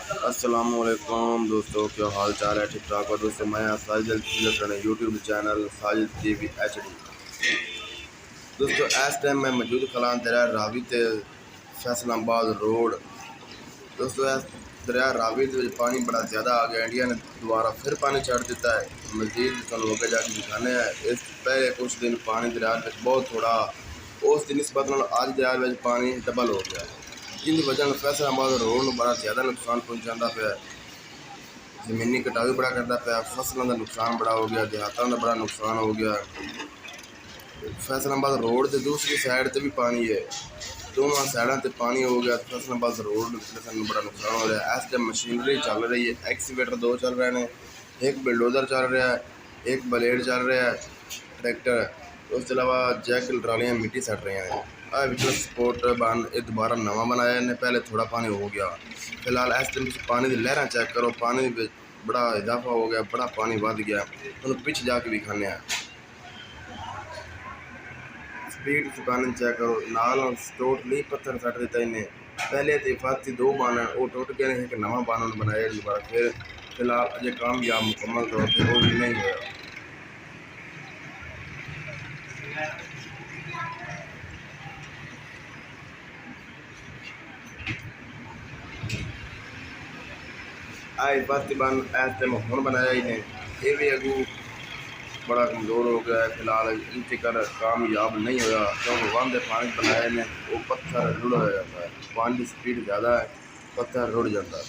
अस्सलामुअलैकुम दोस्तों, क्या हाल चाल है? ठीक ठाक हो दोस्तों। मैं Sajid YouTube channel Sajid TV HD। दोस्तों इस टाइम मैं मौजूद खलान दरिया रावी ते फैसलाबाद रोड। दोस्तों इस दरिया रावी के पानी बड़ा ज़्यादा आ गया। इंडिया ने दोबारा फिर पानी छड़ दिता है। मजीद तुहानू अगे जाके दिखाने हैं। इस पहले कुछ दिन पानी दरिया में बहुत थोड़ा, उस दिन निस्बत अज दरिया में पानी डबल हो गया, जिंद वजह फैसलाबाद रोड में बड़ा ज़्यादा नुकसान पहुँचाता पाया। जमीनी कटाई बड़ा करता पाया, फसलों का नुकसान बड़ा हो गया, देहातों का बड़ा नुकसान हो गया। फैसलाबाद रोड के दूसरी साइड से भी पानी है, दोनों साइडों से पानी हो गया। फैसलाबाद रोड बड़ा नुकसान हो रहा है। इस टाइम मशीनरी चल रही है, एक्सीवेटर दो चल रहे हैं, एक बुलडोजर चल रहा है, एक ब्लेड चल रहा है, ट्रैक्टर। उसके अलावा जैक ट्रालियाँ मिट्टी सट रही हैं। सपोर्ट बन ये दोबारा नवा बनाया इन्हें, पहले थोड़ा पानी हो गया। फिलहाल इस टाइम पानी की लहर चेक करो, पानी बड़ा इजाफा हो गया, बड़ा पानी बढ़ गया। तो पिछ जाके भी खाने स्पीड चुकाने चेक करो, नाल टोटली पत्थर सट दिता इन्हें। पहले तो फर्स्ट दो बान वो टुट गए, एक नवा बान बनाया दोबारा फिर। फिलहाल अजय कामयाब मुकम्मल तौर पर वो भी नहीं हुआ। आई फर्स्ट बन इस टाइम हुन बनाया इन्हें, ये भी अगू बड़ा कमज़ोर हो गया है। फिलहाल इनके कर कामयाब नहीं होया, क्योंकि वन दे पानी बनाए ने वो पत्थर रुड़ हो जाता है। पानी की स्पीड ज़्यादा है, पत्थर रुड़ जाता है।